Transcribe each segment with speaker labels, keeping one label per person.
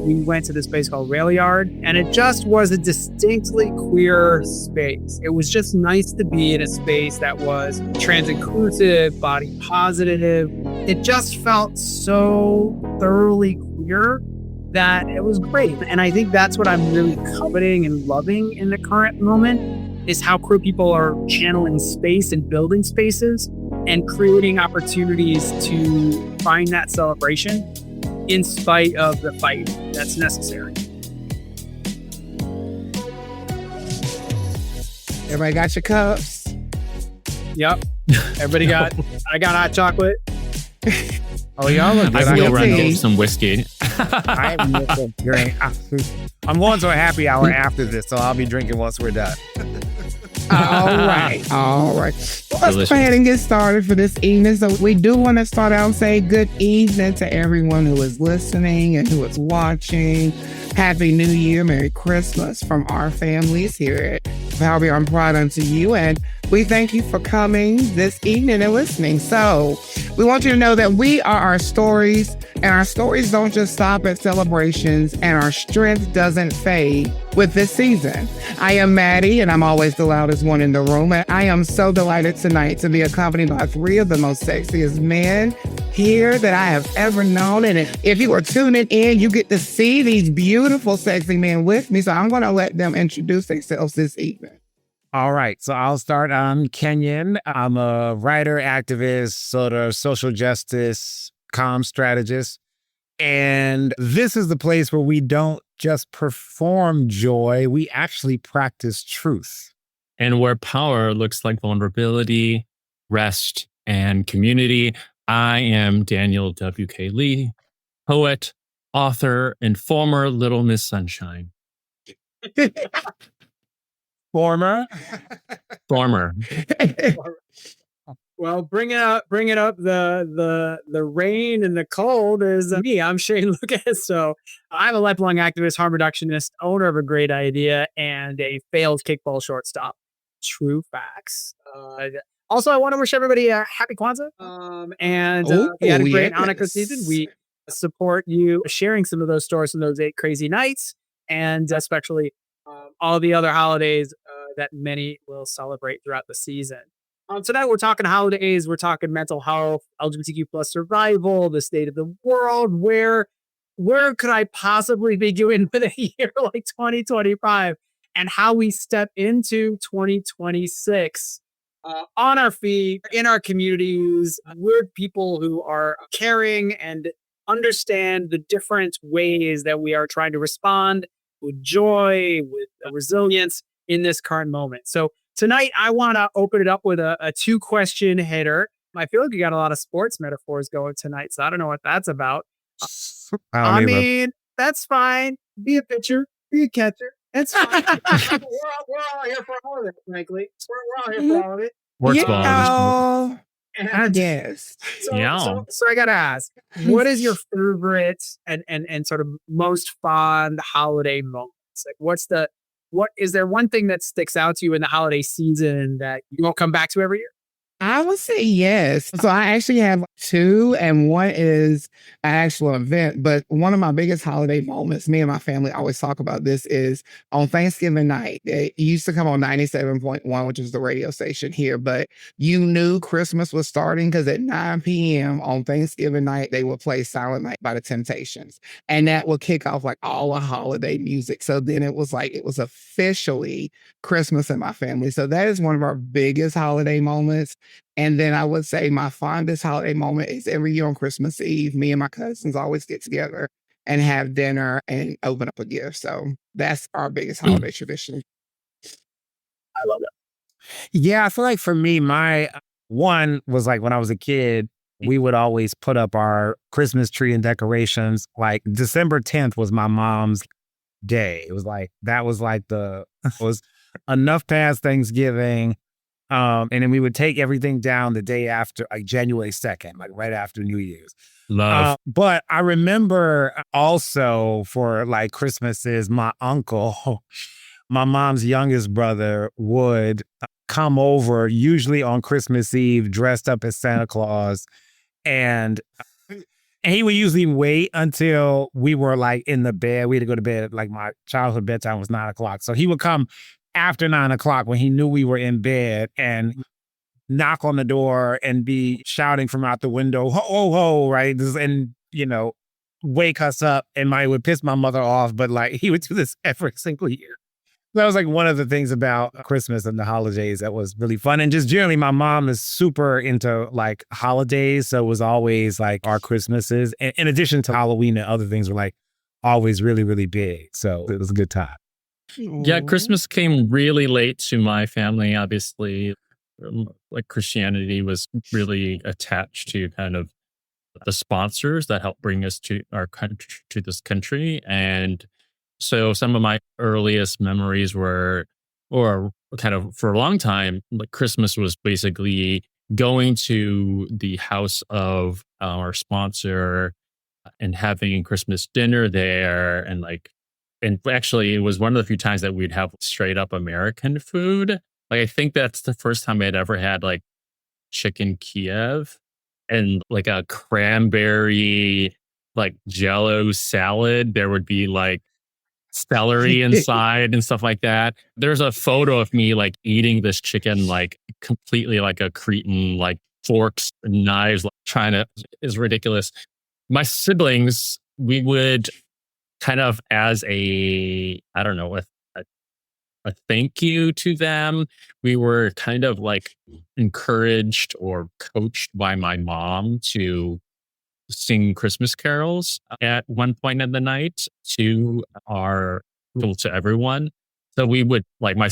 Speaker 1: we went to this place called Rail Yard, and it just was a distinctly queer space. It was just nice to be in a space that was trans inclusive, body positive. It just felt so thoroughly queer that it was great. And I think that's what I'm really coveting and loving in the current moment, is how queer people are channeling space and building spaces and creating opportunities to find that celebration in spite of the fight that's necessary.
Speaker 2: Everybody got your cups?
Speaker 1: Yep. I got hot chocolate.
Speaker 2: Oh, y'all look good.
Speaker 3: I feel run some whiskey.
Speaker 2: I'm going to a happy hour after this, so I'll be drinking once we're done. All right. Well, let's go ahead and get started for this evening. So we do want to start out and say good evening to everyone who is listening and who is watching. Happy New Year, Merry Christmas from our families here at Power Beyond Pride unto you. And we thank you for coming this evening and listening. So we want you to know that we are our stories, and our stories don't just stop at celebrations, and our strength doesn't fade with this season. I am Mattie, and I'm always the loudest one in the room. And I am so delighted tonight to be accompanied by three of the most sexiest men here that I have ever known. And if you are tuning in, you get to see these beautiful, sexy men with me. So I'm going to let them introduce themselves this evening.
Speaker 4: All right. So I'll start. I'm Kenyon. I'm a writer, activist, sort of social justice, comm strategist. And this is the place where we don't just perform joy, we actually practice truth.
Speaker 3: And where power looks like vulnerability, rest, and community. I am Daniel W.K. Lee, poet, author, and former Little Miss Sunshine.
Speaker 4: Former.
Speaker 1: Well, bring it up the rain and the cold is me. I'm Shane Lukas. So I'm a lifelong activist, harm reductionist, owner of a great idea, and a failed kickball shortstop. True facts. Also, I want to wish everybody a happy Kwanzaa. We had a great Hanukkah season. We support you sharing some of those stories from those 8 crazy nights, and especially all the other holidays that many will celebrate throughout the season. Tonight we're talking holidays, we're talking mental health, LGBTQ plus survival, the state of the world. Where could I possibly be doing with a year like 2025, and how we step into 2026 on our feet, in our communities. We're people who are caring and understand the different ways that we are trying to respond with joy, with resilience in this current moment. So tonight, I want to open it up with a 2-question hitter. I feel like we got a lot of sports metaphors going tonight, so I don't know what that's about. I mean, that's fine. Be a pitcher, be a catcher. It's fine. we're all here for all of it, frankly. We're all here for all of it.
Speaker 3: Works ball.
Speaker 1: And
Speaker 2: yes.
Speaker 1: So I gotta ask, what is your favorite and sort of most fond holiday moments? Like, what is there one thing that sticks out to you in the holiday season that you won't come back to every year?
Speaker 2: I would say yes. So I actually have 2, and one is an actual event. But one of my biggest holiday moments, me and my family always talk about this, is on Thanksgiving night. It used to come on 97.1, which is the radio station here. But you knew Christmas was starting because at 9 p.m. on Thanksgiving night, they would play Silent Night by the Temptations. And that would kick off like all the holiday music. So then it was officially Christmas in my family. So that is one of our biggest holiday moments. And then I would say my fondest holiday moment is every year on Christmas Eve, me and my cousins always get together and have dinner and open up a gift. So that's our biggest holiday tradition.
Speaker 1: I love it.
Speaker 4: Yeah, I feel like for me, my one was like when I was a kid, we would always put up our Christmas tree and decorations. Like December 10th was my mom's day. It was like, was enough past Thanksgiving. And then we would take everything down the day after, like January 2nd, like right after New Year's.
Speaker 3: Love.
Speaker 4: But I remember also for like Christmases, my uncle, my mom's youngest brother, would come over usually on Christmas Eve dressed up as Santa Claus. And And he would usually wait until we were like in the bed. We had to go to bed. Like my childhood bedtime was 9 o'clock. So he would come after 9 o'clock when he knew we were in bed and knock on the door and be shouting from out the window, ho, ho, ho, right? And, wake us up. And it would piss my mother off, but like he would do this every single year. That was like one of the things about Christmas and the holidays that was really fun. And just generally, my mom is super into like holidays. So it was always like our Christmases, in addition to Halloween and other things, were like always really, really big. So it was a good time.
Speaker 3: Yeah, Christmas came really late to my family, obviously. Like Christianity was really attached to kind of the sponsors that helped bring us to our country, to this country. And so some of my earliest memories were, or kind of for a long time, like Christmas was basically going to the house of our sponsor and having Christmas dinner there. And actually, it was one of the few times that we'd have straight up American food. Like, I think that's the first time I'd ever had like chicken Kiev and like a cranberry, like Jello salad. There would be like celery inside and stuff like that. There's a photo of me like eating this chicken, like completely like a cretin, like forks and knives, like trying to, is ridiculous. My siblings, we would kind of as I don't know, a thank you to them. We were kind of like encouraged or coached by my mom to sing Christmas carols at one point in the night to to everyone. So we would like my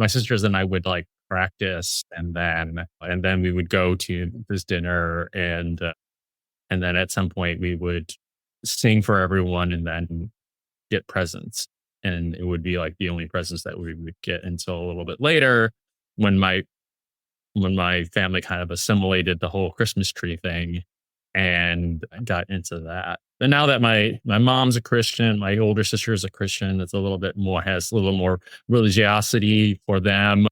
Speaker 3: sisters and I would like practice, and then we would go to this dinner, and then at some point we would sing for everyone and then get presents. And it would be like the only presents that we would get until a little bit later when my family kind of assimilated the whole Christmas tree thing and got into that. And now that my mom's a Christian, my older sister is a Christian, has a little more religiosity for them.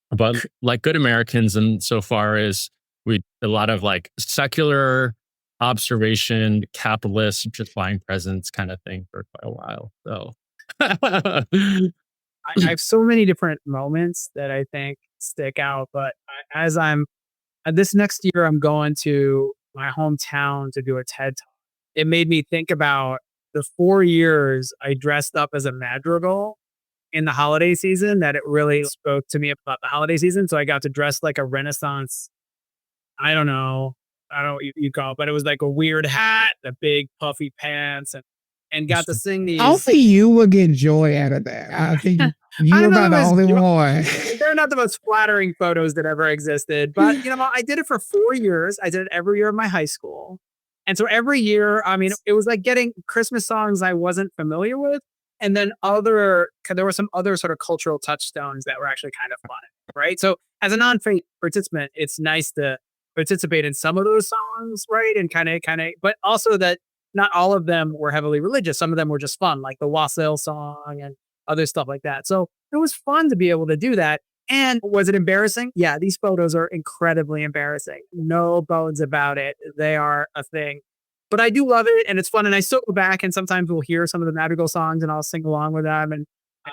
Speaker 3: But like good Americans, and so far as a lot of like secular observation, capitalist, just buying presents kind of thing for quite a while. So
Speaker 1: I have so many different moments that I think stick out. But as I'm this next year, I'm going to my hometown to do a TED talk. It made me think about the 4 years I dressed up as a madrigal in the holiday season, that it really spoke to me about the holiday season. So I got to dress like a Renaissance, I don't know, I don't know what you call it, but it was like a weird hat, the big puffy pants, and got to sing these.
Speaker 2: Hopefully you will get joy out of that. I think you're about the only one.
Speaker 1: They're not the most flattering photos that ever existed, but I did it for 4 years. I did it every year of my high school. And so every year, I mean, it was like getting Christmas songs I wasn't familiar with. And then there were some other sort of cultural touchstones that were actually kind of fun, right? So as a non-faith participant, it's nice to participate in some of those songs, right? And kind of, but also that not all of them were heavily religious. Some of them were just fun, like the Wassail song and other stuff like that. So it was fun to be able to do that. And was it embarrassing? Yeah, these photos are incredibly embarrassing. No bones about it. They are a thing. But I do love it, and it's fun. And I still go back, and sometimes we'll hear some of the Madrigal songs, and I'll sing along with them. And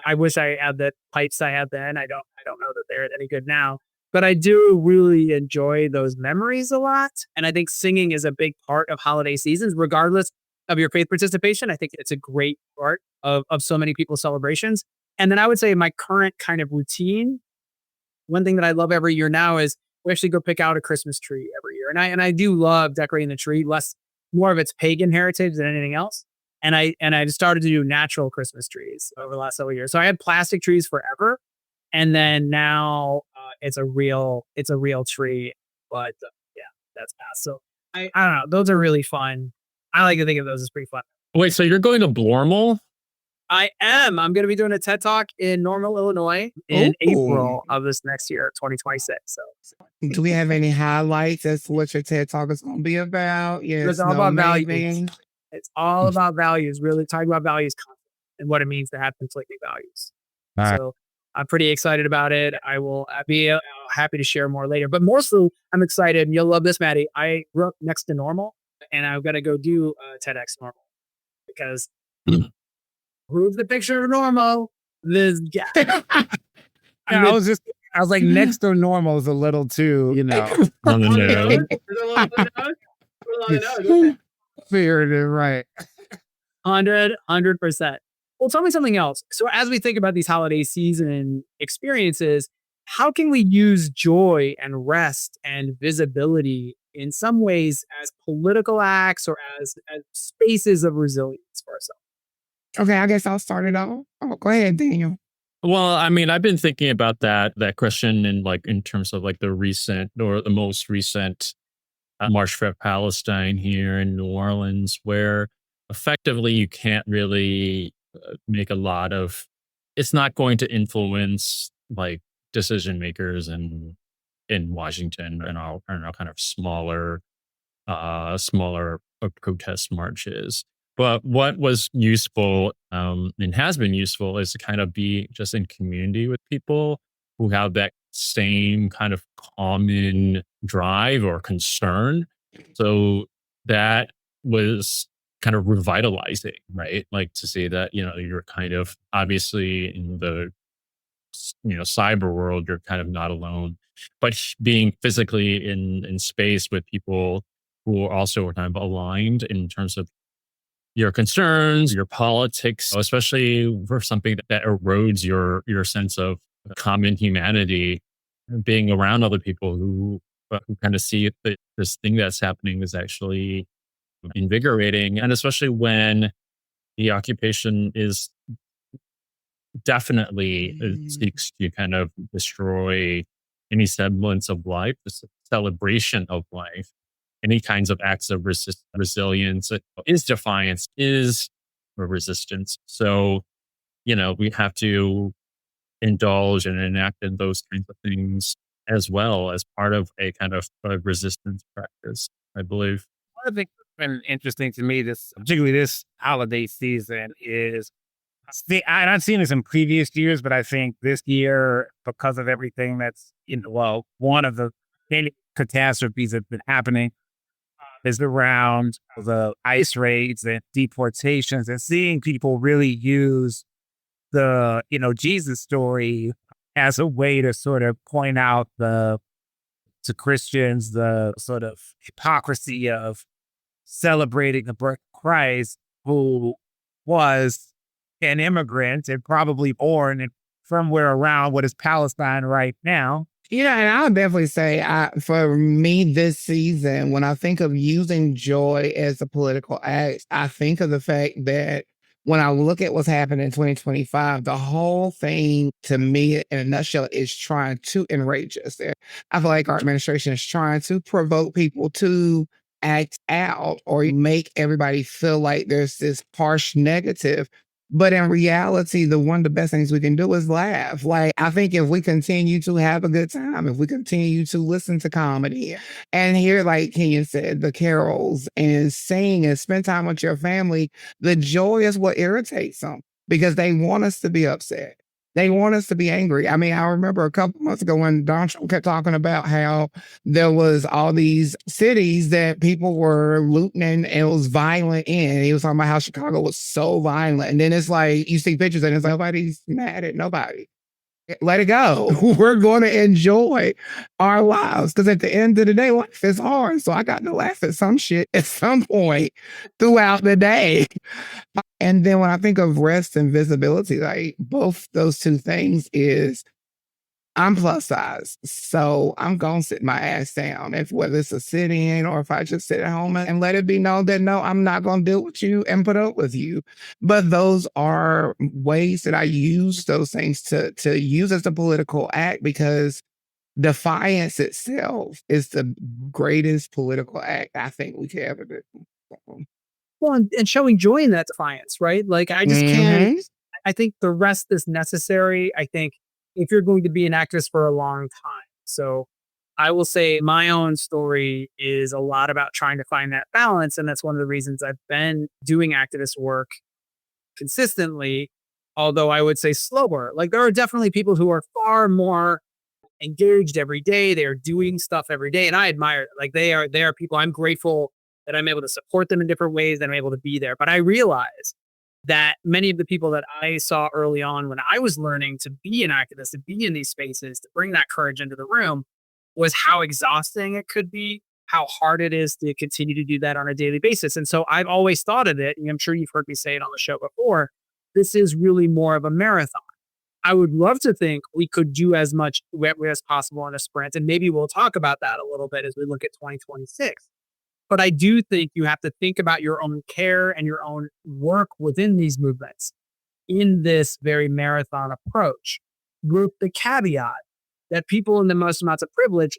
Speaker 1: I wish I had the pipes I had then. I don't know that they're any good now. But I do really enjoy those memories a lot. And I think singing is a big part of holiday seasons, regardless of your faith participation. I think it's a great part of so many people's celebrations. And then I would say my current kind of routine, one thing that I love every year now is we actually go pick out a Christmas tree every year. And I do love decorating the tree, more of its pagan heritage than anything else. And I started to do natural Christmas trees over the last several years. So I had plastic trees forever. And then now it's a real tree, but yeah, that's past. So I don't know. Those are really fun. I like to think of those as pretty fun.
Speaker 3: Wait, so you're going to Blormal?
Speaker 1: I am. I'm going to be doing a TED Talk in Normal, Illinois in April of this next year, 2026. So
Speaker 2: do we have any highlights as to what your TED Talk is going to be about? Yes,
Speaker 1: it's all about values. It's all about values, really talking about values and what it means to have conflicting values.
Speaker 4: Right.
Speaker 1: So I'm pretty excited about it. I will be happy to share more later. But more so, I'm excited, and you'll love this, Mattie. I grew up next to Normal. and I've got to go do TEDx normal because who's the picture of normal? This guy.
Speaker 4: I was like, next to normal is a little too,
Speaker 3: On the nose.
Speaker 4: Figured it right.
Speaker 1: 100%. Well, tell me something else. So as we think about these holiday season experiences, how can we use joy and rest and visibility in some ways as political acts or as spaces of resilience for ourselves?
Speaker 2: Okay, I guess I'll start it off. Oh, go ahead, Daniel.
Speaker 3: Well, I mean, I've been thinking about that question in terms of like the recent or the most recent March for Palestine here in New Orleans, where effectively you can't really make a lot of. It's not going to influence like decision makers in Washington and all kind of smaller protest marches. But what was useful and has been useful is to kind of be just in community with people who have that same kind of common drive or concern. So that was kind of revitalizing, right? Like to see that, you're kind of obviously in the, cyber world, you're kind of not alone, but being physically in space with people who are also kind of aligned in terms of your concerns, your politics, especially for something that erodes your sense of common humanity, being around other people who kind of see that this thing that's happening is actually invigorating. And especially when the occupation is definitely seeks to kind of destroy any semblance of life, this celebration of life, any kinds of acts of resilience is defiance, is resistance. So, we have to indulge and enact in those kinds of things as well as part of a kind of a resistance practice, I believe.
Speaker 4: One of the things that's been interesting to me, particularly this holiday season, is I've seen this in previous years, but I think this year, because of everything that's one of the many catastrophes that's been happening is around the ICE raids and deportations, and seeing people really use the Jesus story as a way to sort of point out to Christians the sort of hypocrisy of celebrating the birth of Christ, who was an immigrant and probably born in somewhere around what is Palestine right now.
Speaker 2: And I'll definitely say, for me this season, when I think of using joy as a political act, I think of the fact that when I look at what's happened in 2025, the whole thing to me in a nutshell is trying to enrage us. I feel like our administration is trying to provoke people to act out or make everybody feel like there's this harsh negative. But in reality, one of the best things we can do is laugh. Like, I think if we continue to have a good time, if we continue to listen to comedy and hear, like Kenyon said, the carols and sing and spend time with your family, the joy is what irritates them because they want us to be upset. They want us to be angry. I mean, I remember a couple months ago when Donald Trump kept talking about how there was all these cities that people were looting and it was violent in. He was talking about how Chicago was so violent. And then it's like, you see pictures and it's like, nobody's mad at nobody. Let it go. We're going to enjoy our lives because at the end of the day, life is hard. So I got to laugh at some shit at some point throughout the day. And then when I think of rest and visibility, like both those two things is I'm plus size. So I'm going to sit my ass down. If whether it's a sit-in or if I just sit at home and let it be known that no, I'm not going to deal with you and put up with you. But those are ways that I use those things to use as a political act because defiance itself is the greatest political act I think we could ever do.
Speaker 1: Well, and showing joy in that defiance, right? Like, I just can't, I think the rest is necessary. I think if you're going to be an activist for a long time. So I will say my own story is a lot about trying to find that balance. And that's one of the reasons I've been doing activist work consistently, although I would say slower. Like, there are definitely people who are far more engaged every day. They are doing stuff every day. And I admire it. Like, they are people. I'm grateful that I'm able to support them in different ways, that I'm able to be there. But I realize that many of the people that I saw early on when I was learning to be an activist, to be in these spaces, to bring that courage into the room, was how exhausting it could be, how hard it is to continue to do that on a daily basis. And so I've always thought of it, and I'm sure you've heard me say it on the show before, this is really more of a marathon. I would love to think we could do as much as possible in a sprint. And maybe we'll talk about that a little bit as we look at 2026. But I do think you have to think about your own care and your own work within these movements in this very marathon approach, with the caveat that people in the most amounts of privilege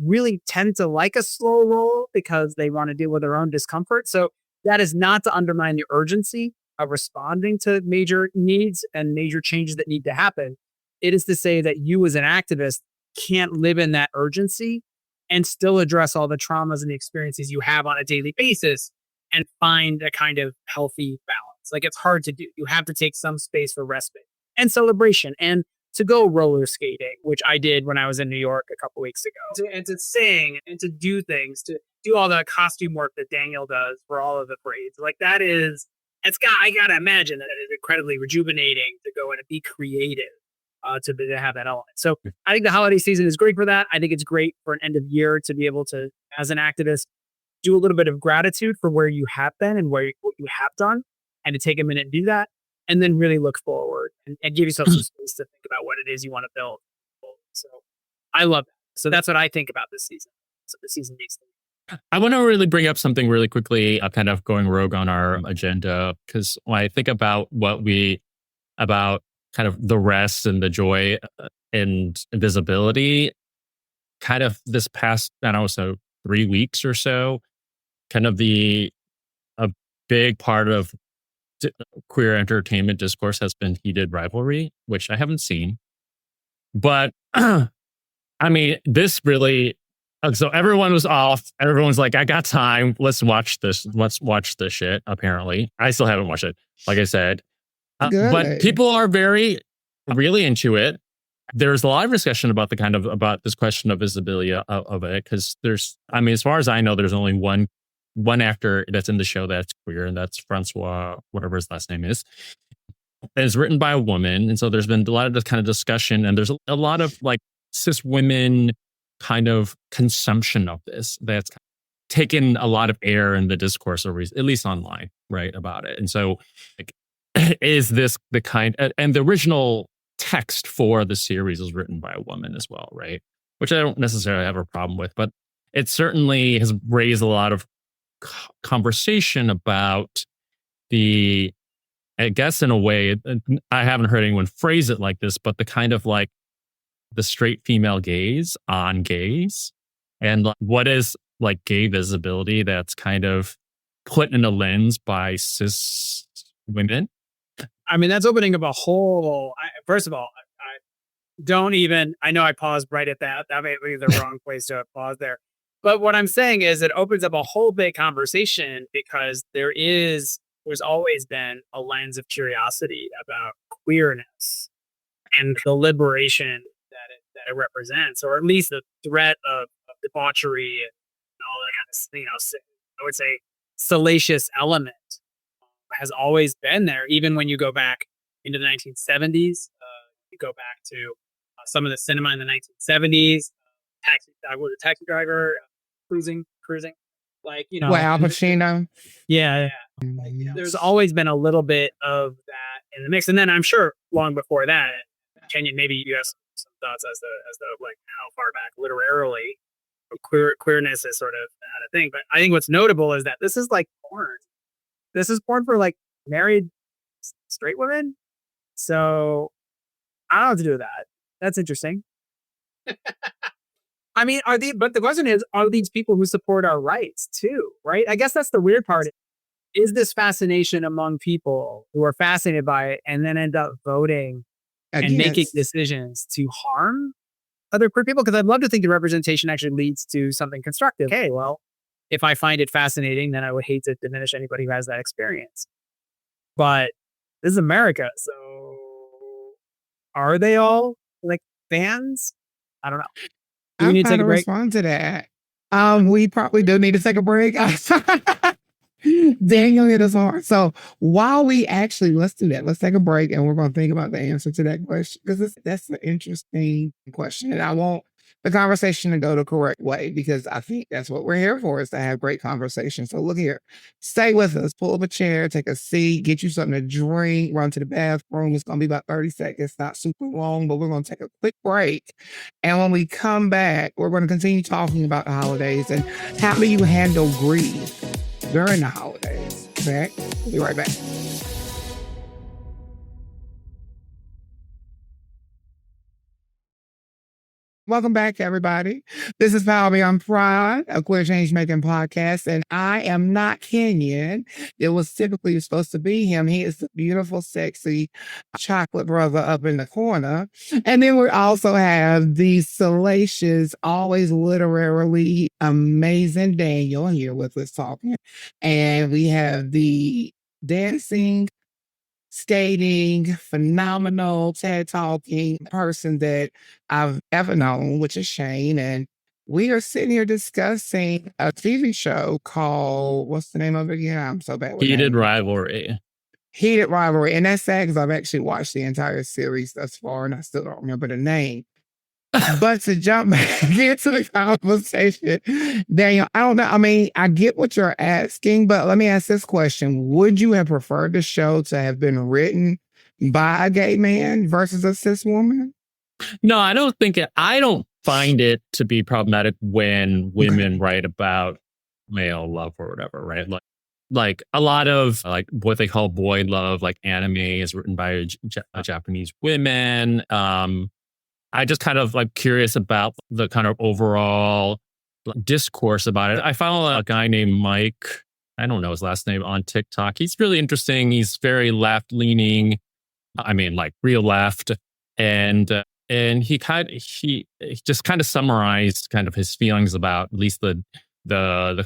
Speaker 1: really tend to like a slow roll because they want to deal with their own discomfort. So that is not to undermine the urgency of responding to major needs and major changes that need to happen. It is to say that you as an activist can't live in that urgency and still address all the traumas and the experiences you have on a daily basis and find a kind of healthy balance. Like, it's hard to do. You have to take some space for respite and celebration and to go roller skating, which I did when I was in New York a couple weeks ago, and to sing and to do things, to do all the costume work that Daniel does for all of the parades. Like, that is, I gotta imagine that it is incredibly rejuvenating to go in and be creative, to have that element. So I think the holiday season is great for that. I think it's great for an end of year to be able to, as an activist, do a little bit of gratitude for where you have been and what you have done, and to take a minute and do that, and then really look forward and give yourself some space to think about what it is you want to build. So I love that. So that's what I think about this season. So the season makes sense.
Speaker 3: I want to really bring up something really quickly, kind of going rogue on our agenda, because when I think about about kind of the rest and the joy and visibility, kind of this past, I don't know, so 3 weeks or so, kind of a big part of queer entertainment discourse has been heated rivalry, which I haven't seen. But I mean, this really, so everyone was off. Everyone's like, I got time. Let's watch this. Let's watch this shit, apparently. I still haven't watched it, like I said. But people are really into it. There's a lot of discussion about about this question of visibility of it, because as far as I know, there's only one actor that's in the show that's queer, and that's Francois, whatever his last name is. And it's written by a woman, and so there's been a lot of this kind of discussion, and there's a lot of like cis women kind of consumption of this that's taken a lot of air in the discourse, or at least online, right, about it. And so, like, is this the kind? And the original text for the series is written by a woman as well, right? Which I don't necessarily have a problem with, but it certainly has raised a lot of conversation about I guess in a way, I haven't heard anyone phrase it like this, but the kind of like the straight female gaze on gays, and like, what is like gay visibility that's kind of put in a lens by cis women.
Speaker 1: I mean, that's opening up a whole, first of all, I know I paused right at that. That may be the wrong place to pause there. But what I'm saying is it opens up a whole big conversation, because there's always been a lens of curiosity about queerness and the liberation that it represents, or at least the threat of debauchery and all that kind of, I would say salacious element has always been there. Even when you go back into the 1970s, you go back to some of the cinema in the 1970s, Taxi Driver, cruising, like,
Speaker 2: Well, Al Pacino.
Speaker 1: Yeah. Like, there's always been a little bit of that in the mix. And then I'm sure long before that, Kenyon, maybe you have some thoughts as to like how far back literarily queerness is sort of had a thing. But I think what's notable is that this is like porn. This is porn for like married straight women. So I don't know what to do with that. That's interesting. I mean, but the question is, are these people who support our rights too, right? I guess that's the weird part. Is this fascination among people who are fascinated by it and then end up voting and making decisions to harm other queer people? Because I'd love to think the representation actually leads to something constructive. Okay, well, if I find it fascinating, then I would hate to diminish anybody who has that experience. But this is America, so are they all like fans? I don't know.
Speaker 2: I'm trying to respond to that. We probably do need to take a break. Daniel hit us hard. So while let's do that. Let's take a break and we're going to think about the answer to that question because that's an interesting question. And I want the conversation to go the correct way because I think that's what we're here for is to have great conversations. So look here, stay with us, pull up a chair, take a seat, get you something to drink, run to the bathroom. It's going to be about 30 seconds, not super long, but we're going to take a quick break. And when we come back, we're going to continue talking about the holidays and how do you handle grief during the holidays. Okay? We'll be right back. Welcome back, everybody. This is Power Beyond Pride, a queer change making podcast, and I am not Kenyon. It was typically supposed to be him. He is the beautiful, sexy chocolate brother up in the corner. And then we also have the salacious, always literarily amazing Daniel here with us talking. And we have the dancing, skating, phenomenal TED talking person that I've ever known, which is Shane. And we are sitting here discussing a TV show called, what's the name of it again? I'm so bad with
Speaker 3: Heated
Speaker 2: names.
Speaker 3: Rivalry.
Speaker 2: Heated Rivalry. And that's sad because I've actually watched the entire series thus far and I still don't remember the name. But to jump back into the conversation, Daniel, I don't know. I mean, I get what you're asking, but let me ask this question. Would you have preferred the show to have been written by a gay man versus a cis woman?
Speaker 3: No, I don't find it to be problematic when women write about male love or whatever, right? Like a lot of like what they call boy love, like anime is written by Japanese women. I just kind of like curious about the kind of overall discourse about it. I follow a guy named Mike. I don't know his last name on TikTok. He's really interesting. He's very left leaning. I mean, like real left. And he just kind of summarized kind of his feelings about at least the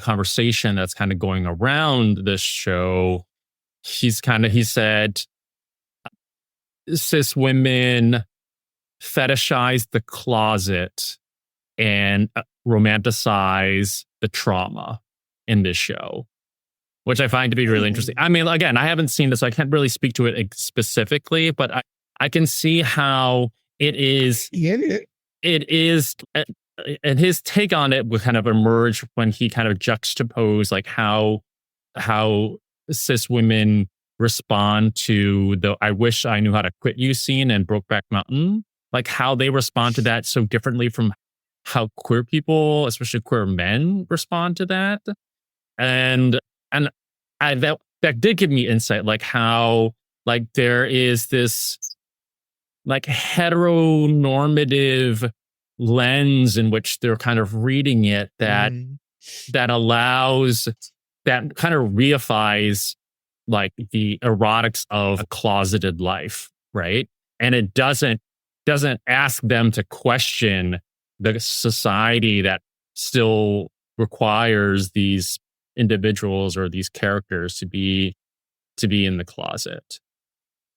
Speaker 3: conversation that's kind of going around this show. He said cis women fetishize the closet and romanticize the trauma in this show, which I find to be really interesting. I mean, again, I haven't seen this, so I can't really speak to it specifically, but I can see how it is. It is, and his take on it would kind of emerge when he kind of juxtaposed like how cis women respond to the "I wish I knew how to quit you" scene in Brokeback Mountain. Like how they respond to that so differently from how queer people, especially queer men, respond to that. And that did give me insight, like how like there is this like heteronormative lens in which they're kind of reading it that allows, that kind of reifies like the erotics of a closeted life, right? And it doesn't ask them to question the society that still requires these individuals or these characters to be in the closet.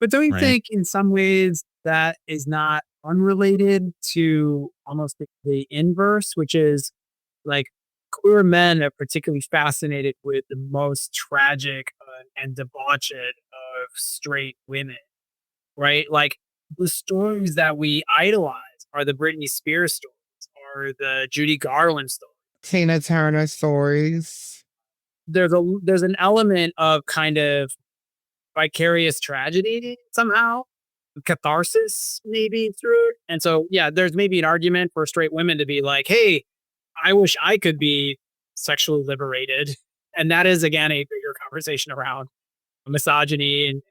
Speaker 1: But don't you think in some ways that is not unrelated to almost the inverse, which is like queer men are particularly fascinated with the most tragic and debauched of straight women, right? Like the stories that we idolize are the Britney Spears stories or the Judy Garland stories.
Speaker 2: Tina Turner stories.
Speaker 1: There's an element of kind of vicarious tragedy somehow, catharsis maybe through it. And so, yeah, there's maybe an argument for straight women to be like, hey, I wish I could be sexually liberated. And that is, again, a bigger conversation around misogyny and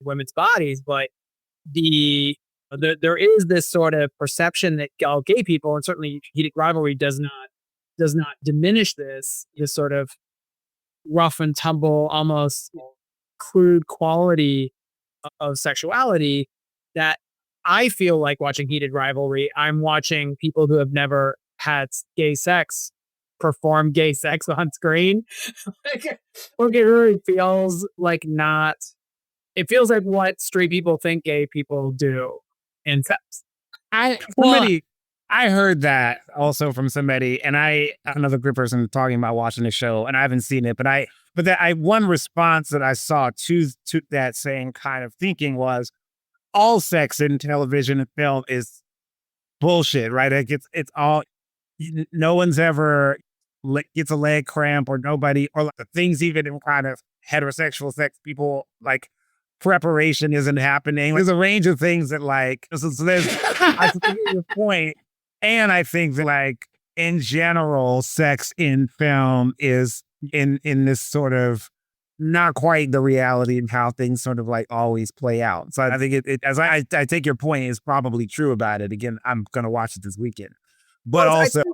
Speaker 1: women's bodies. But there is this sort of perception that all gay people, and certainly Heated Rivalry does not diminish this sort of rough and tumble, almost crude quality of sexuality, that I feel like watching Heated Rivalry, I'm watching people who have never had gay sex perform gay sex on screen. It really feels like it feels like what straight people think gay people do in sex.
Speaker 2: I
Speaker 4: I heard that also from somebody, and another group person talking about watching the show, and I haven't seen it, but one response that I saw to that same kind of thinking was all sex in television and film is bullshit, right? Like it's all, no one's ever gets a leg cramp, or nobody, or like the things even in kind of heterosexual sex, people like preparation isn't happening. There's a range of things that like, so there's, I see your point. And I think that like in general, sex in film is in this sort of not quite the reality of how things sort of like always play out. So I think as I take your point, is probably true about it. Again, I'm going to watch it this weekend, but
Speaker 1: Well,
Speaker 4: also,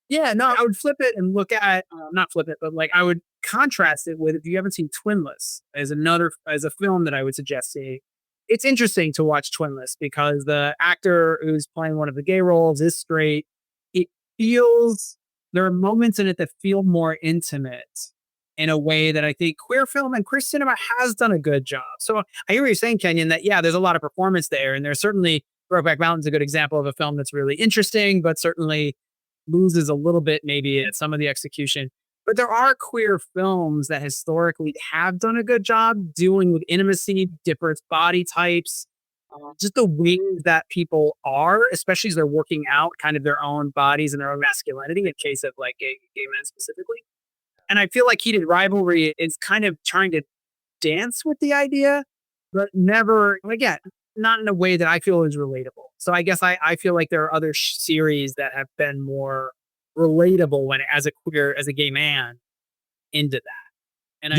Speaker 1: yeah, no, I would flip it and look at, not flip it, but like I would contrast it with, if you haven't seen Twinless as a film that I would suggest seeing. It's interesting to watch Twinless because the actor who's playing one of the gay roles is straight. It feels, there are moments in it that feel more intimate in a way that I think queer film and queer cinema has done a good job. So I hear what you're saying, Kenyon, that yeah, there's a lot of performance there. And there's certainly Brokeback Mountain's a good example of a film that's really interesting, but certainly loses a little bit maybe at some of the execution. But there are queer films that historically have done a good job dealing with intimacy, different body types, just the ways that people are, especially as they're working out kind of their own bodies and their own masculinity, in case of like gay men specifically. And I feel like Heated Rivalry is kind of trying to dance with the idea, but never, again, not in a way that I feel is relatable. So I guess I feel like there are other series that have been more relatable when, as a gay man, into that. And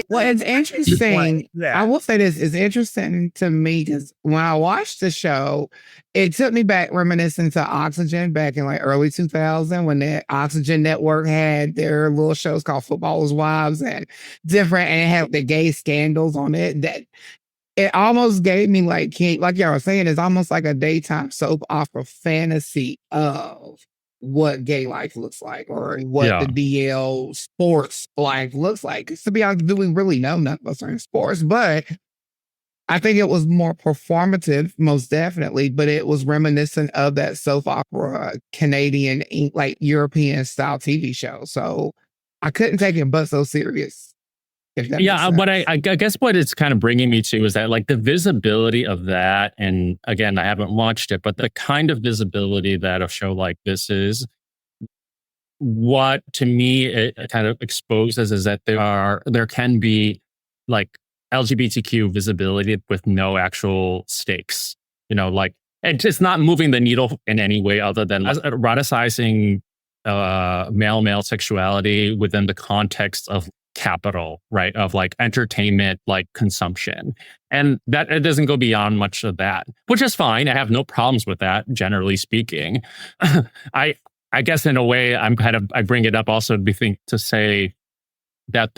Speaker 2: well, it's interesting.
Speaker 4: Yeah.
Speaker 2: I will say this is interesting to me because when I watched the show, it took me back reminiscent to Oxygen back in like early 2000 when the Oxygen Network had their little shows called Footballers' Wives and different, and it had the gay scandals on it. That it almost gave me like y'all were saying, it's almost like a daytime soap opera fantasy of what gay life looks like, or what the DL sports life looks like. 'Cause to be honest, we really know nothing about certain sports, but I think it was more performative, most definitely, but it was reminiscent of that soap opera, Canadian, like European style TV show. So I couldn't take it but so serious.
Speaker 3: Yeah, what I guess what it's kind of bringing me to is that like the visibility of that, and again, I haven't watched it, but the kind of visibility that a show like this is, what to me it kind of exposes is that there can be like LGBTQ visibility with no actual stakes, like, and it's not moving the needle in any way other than eroticizing male sexuality within the context of capital, right? Of like entertainment, like consumption. And that it doesn't go beyond much of that, which is fine. I have no problems with that, generally speaking. I guess in a way I bring it up also to say that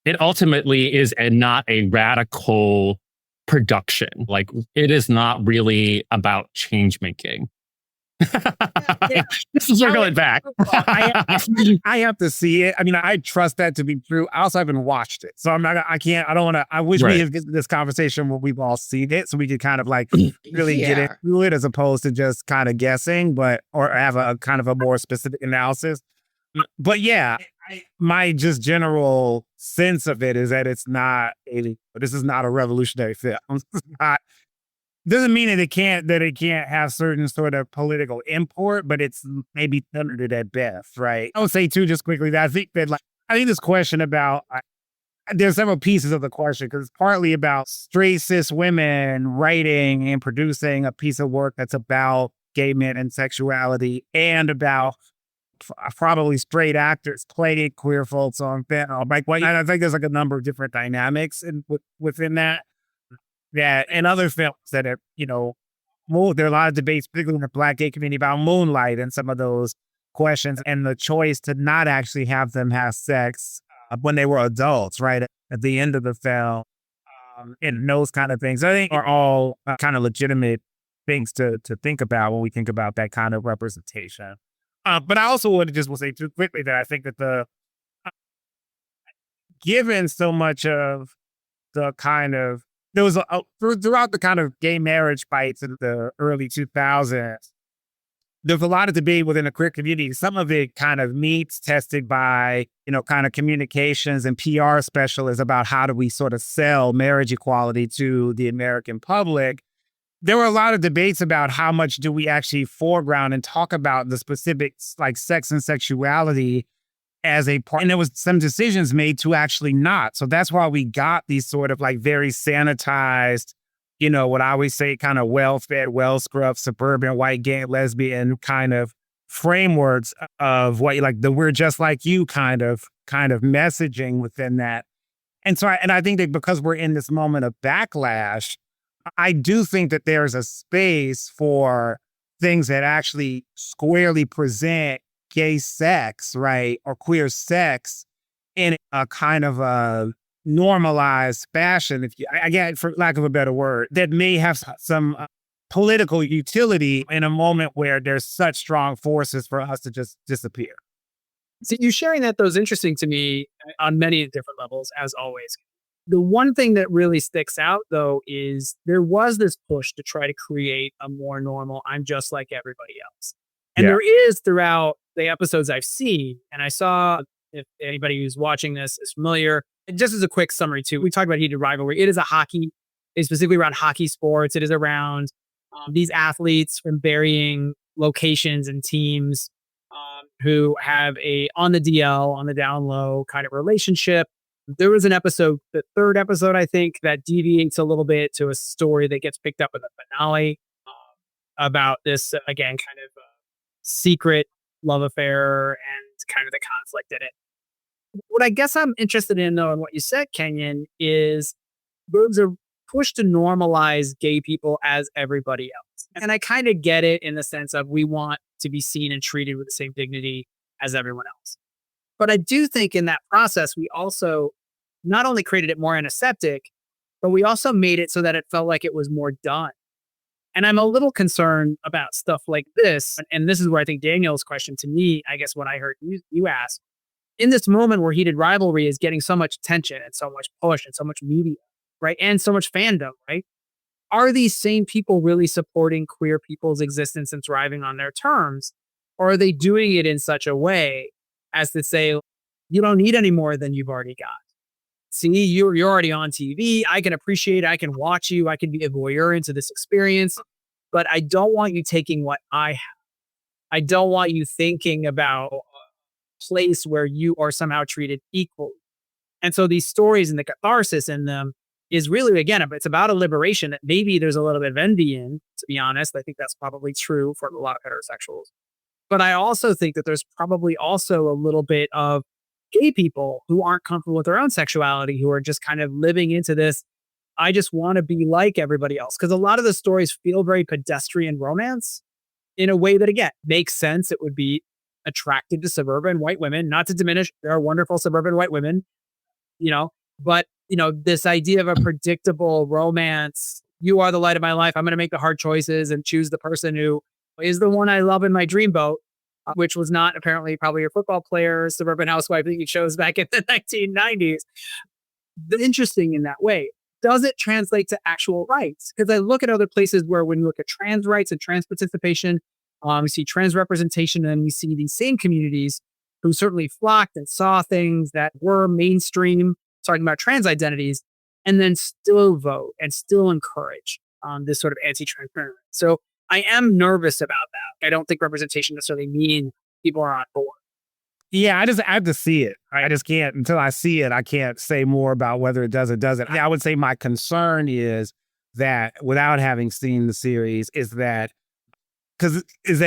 Speaker 3: it ultimately is not a radical production. Like it is not really about change making. Circling back.
Speaker 4: I have to see it. I mean, I trust that to be true. I also haven't watched it. So I don't want to, I wish we had this conversation where we've all seen it so we could kind of like really get into it as opposed to just kind of guessing, or have a kind of a more specific analysis. But yeah, my just general sense of it is that this is not a revolutionary film. It's not, doesn't mean that it can't have certain sort of political import, but it's maybe limited at best, right? I would say too, just quickly, that I think this question about, there's several pieces of the question because it's partly about straight cis women writing and producing a piece of work that's about gay men and sexuality, and about probably straight actors playing queer folks on film. Like, I think there's like a number of different dynamics within that. Yeah, and other films that are, there are a lot of debates, particularly in the Black gay community, about Moonlight and some of those questions, and the choice to not actually have them have sex when they were adults, right? At the end of the film, and those kind of things, I think are all kind of legitimate things to think about when we think about that kind of representation. But I also want to just say too quickly that I think that given so much of the kind of, there was throughout the kind of gay marriage fights in the early 2000s, there's a lot of debate within the queer community. Some of it kind of meets tested by, kind of communications and PR specialists about how do we sort of sell marriage equality to the American public. There were a lot of debates about how much do we actually foreground and talk about the specifics like sex and sexuality as a part. And there was some decisions made to actually not. So that's why we got these sort of like very sanitized, what I always say, kind of well-fed, well-scrubbed, suburban, white, gay, lesbian kind of frameworks of what like the we're just like you kind of messaging within that. And so I think that because we're in this moment of backlash, I do think that there's a space for things that actually squarely present gay sex, right, or queer sex in a kind of a normalized fashion, again, for lack of a better word, that may have some political utility in a moment where there's such strong forces for us to just disappear.
Speaker 1: See, you sharing that, though, is interesting to me on many different levels, as always. The one thing that really sticks out, though, is there was this push to try to create a more normal, I'm just like everybody else. And there is throughout the episodes I've seen, and I saw, if anybody who's watching this is familiar, just as a quick summary too, we talked about heated rivalry. It is it's specifically around hockey sports. It is around these athletes from varying locations and teams who have a on the DL, on the down low kind of relationship. There was an episode, the third episode, I think, that deviates a little bit to a story that gets picked up in the finale about this, again, kind of secret love affair and kind of the conflict in it. What I guess I'm interested in, though, and what you said, Kenyon, is there's a push to normalize gay people as everybody else. And I kind of get it in the sense of we want to be seen and treated with the same dignity as everyone else. But I do think in that process, we also not only created it more antiseptic, but we also made it so that it felt like it was more done. And I'm a little concerned about stuff like this. And this is where I think Daniel's question to me, I guess when I heard you ask, in this moment where heated rivalry is getting so much attention and so much push and so much media, right? And so much fandom, right? Are these same people really supporting queer people's existence and thriving on their terms? Or are they doing it in such a way as to say, you don't need any more than you've already got? See, you're already on TV. I can appreciate it. I can watch you. I can be a voyeur into this experience. But I don't want you taking what I have. I don't want you thinking about a place where you are somehow treated equally. And so these stories and the catharsis in them is really, again, it's about a liberation that maybe there's a little bit of envy in, to be honest. I think that's probably true for a lot of heterosexuals. But I also think that there's probably also a little bit of gay people who aren't comfortable with their own sexuality, who are just kind of living into this, I just want to be like everybody else. Because a lot of the stories feel very pedestrian romance in a way that, again, makes sense. It would be attractive to suburban white women, not to diminish, there are wonderful suburban white women, but, this idea of a predictable romance, you are the light of my life. I'm going to make the hard choices and choose the person who is the one I love in my dreamboat, which was not apparently probably your football player, suburban housewife that you chose back in the 1990s. Interesting in that way. Does it translate to actual rights? Because I look at other places where when you look at trans rights and trans participation, we see trans representation, and we see these same communities who certainly flocked and saw things that were mainstream, talking about trans identities, and then still vote and still encourage this sort of anti-trans movement. So I am nervous about that. I don't think representation necessarily means people are on board.
Speaker 4: Yeah, I have to see it. I just can't, until I see it, I can't say more about whether it does or doesn't. I would say my concern is that without having seen the series is that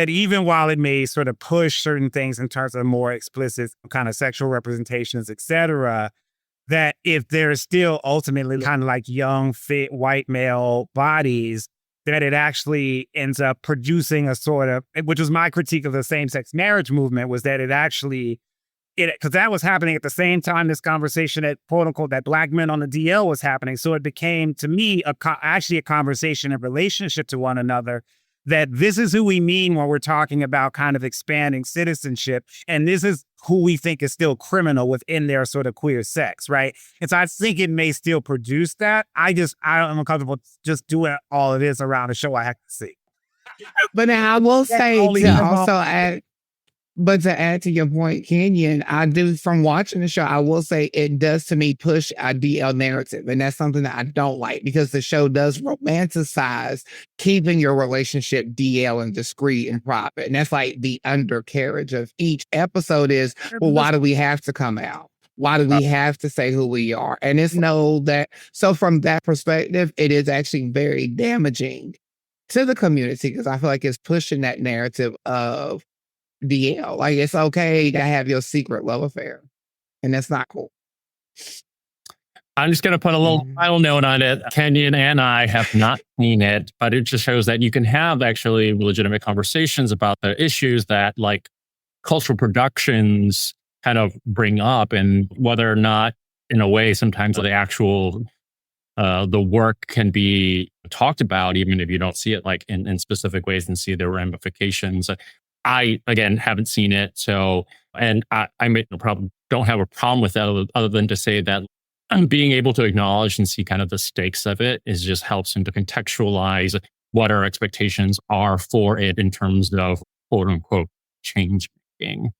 Speaker 4: even while it may sort of push certain things in terms of more explicit kind of sexual representations, et cetera, that if there's still ultimately kind of like young, fit, white male bodies, that it actually ends up producing a sort of, which was my critique of the same-sex marriage movement, was that it actually, because that was happening at the same time this conversation at quote unquote that Black men on the DL was happening. So it became to me actually a conversation in relationship to one another, that this is who we mean when we're talking about kind of expanding citizenship. And this is who we think is still criminal within their sort of queer sex, right? And so I think it may still produce that. I'm uncomfortable just doing all of this around a show I have to see.
Speaker 2: But I will say
Speaker 1: only
Speaker 2: to
Speaker 1: involve-
Speaker 2: also add, but to add to your point, Kenyon, I do from watching the show, I will say it does to me push a DL narrative. And that's something that I don't like because the show does romanticize keeping your relationship DL and discreet and private. And that's like the undercarriage of each episode is, well, why do we have to come out? Why do we have to say who we are? And it's know that. So from that perspective, it is actually very damaging to the community because I feel like it's pushing that narrative of DL. Like it's okay to have your secret love affair. And that's not cool.
Speaker 3: I'm just going to put a little final note on it. Kenyon and I have not seen it, but it just shows that you can have actually legitimate conversations about the issues that like cultural productions kind of bring up and whether or not in a way sometimes the actual the work can be talked about even if you don't see it like in specific ways and see the ramifications. I again haven't seen it, so and I may probably don't have a problem with that other than to say that being able to acknowledge and see kind of the stakes of it is just helps him to contextualize what our expectations are for it in terms of quote unquote change making.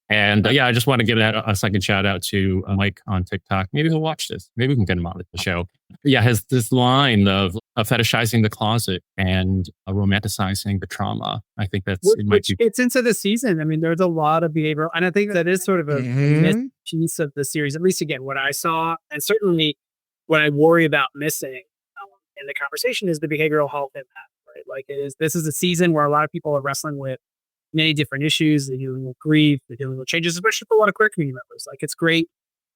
Speaker 3: And yeah, I just want to give that a second shout out to Mike on TikTok. Maybe he'll watch this. Maybe we can get him on the show. Yeah, has this line of fetishizing the closet and romanticizing the trauma. I think that's it might be.
Speaker 1: It's into the season. I mean, there's a lot of behavioral, and I think that is sort of a missed piece of the series. At least again, what I saw, and certainly what I worry about missing in the conversation is the behavioral health impact. Right, like it is. This is a season where a lot of people are wrestling with many different issues. They're dealing with grief, they're dealing with changes, especially for a lot of queer community members. Like it's great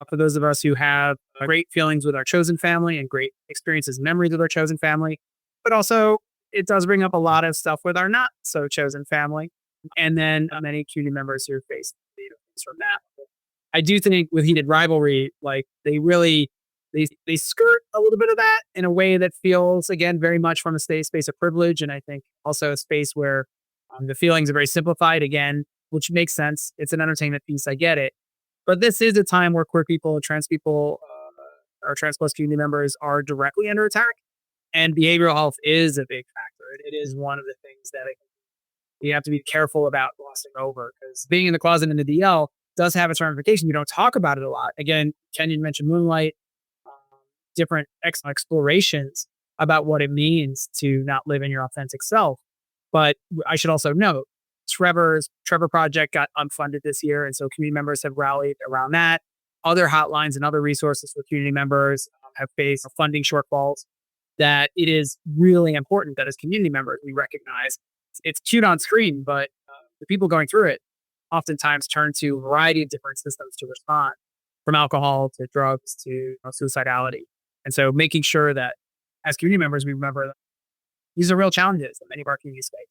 Speaker 1: for those of us who have great feelings with our chosen family and great experiences and memories with our chosen family. But also it does bring up a lot of stuff with our not so chosen family. And then many community members who face things from that. I do think with heated rivalry, like they really, they skirt a little bit of that in a way that feels, again, very much from a space of privilege. And I think also a space where the feelings are very simplified again, which makes sense. It's an entertainment piece. I get it. But this is a time where queer people, trans people, or trans plus community members are directly under attack. And behavioral health is a big factor. It is one of the things that you have to be careful about glossing over because being in the closet in the DL does have its ramifications. You don't talk about it a lot. Again, Kenyon mentioned Moonlight, different explorations about what it means to not live in your authentic self. But I should also note, Trevor Project got unfunded this year. And so community members have rallied around that. Other hotlines and other resources for community members have faced funding shortfalls that it is really important that as community members, we recognize it's cute on screen, but the people going through it oftentimes turn to a variety of different systems to respond, from alcohol to drugs to suicidality. And so making sure that as community members, we remember that these are real challenges that many of our communities face.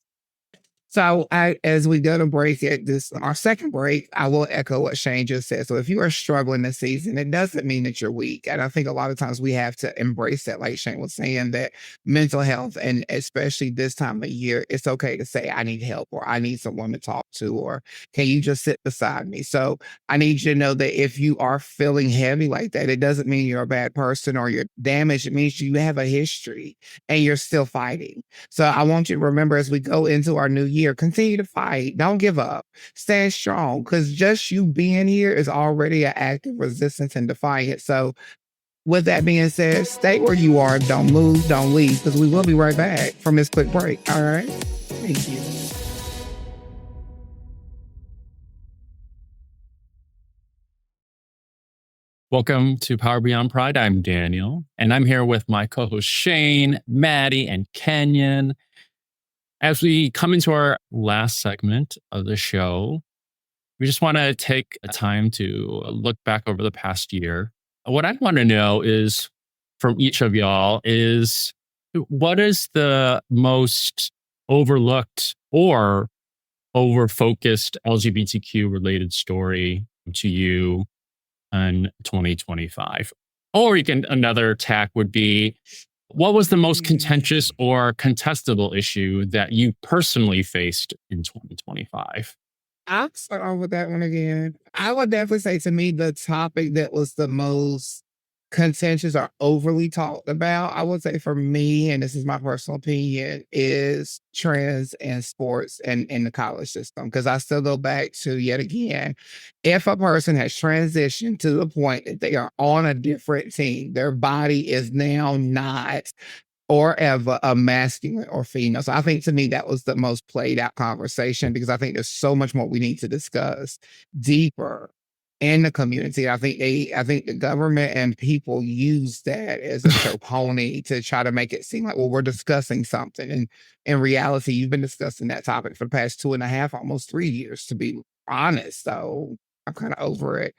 Speaker 2: So as we go to break at our second break, I will echo what Shane just said. So if you are struggling this season, it doesn't mean that you're weak. And I think a lot of times we have to embrace that, like Shane was saying, that mental health, and especially this time of year, it's okay to say, I need help, or I need someone to talk to, or can you just sit beside me? So I need you to know that if you are feeling heavy like that, it doesn't mean you're a bad person or you're damaged. It means you have a history and you're still fighting. So I want you to remember as we go into our new year, continue to fight. Don't give up. Stand strong, because just you being here is already an act of resistance and defiance. So with that being said, stay where you are. Don't move. Don't leave, because we will be right back from this quick break. All right? Thank you.
Speaker 3: Welcome to Power Beyond Pride. I'm Daniel, and I'm here with my co-hosts Shane, Mattie, and Kenyon. As we come into our last segment of the show, we just want to take a time to look back over the past year. What I want to know is from each of y'all is what is the most overlooked or over-focused LGBTQ related story to you in 2025? Or another tack would be, what was the most contentious or contestable issue that you personally faced in 2025?
Speaker 2: I'll start off with that one again. I would definitely say, to me, the topic that was the most contentious or overly talked about, I would say for me, and this is my personal opinion, is trends in sports and in the college system. Because I still go back to, yet again, if a person has transitioned to the point that they are on a different team, their body is now not or ever a masculine or female. So I think to me that was the most played out conversation, because I think there's so much more we need to discuss deeper in the community. I think the government and people use that as a show pony to try to make it seem like, well, we're discussing something. And in reality, you've been discussing that topic for the past 2.5, almost 3 years, to be honest. So I'm kind of over it.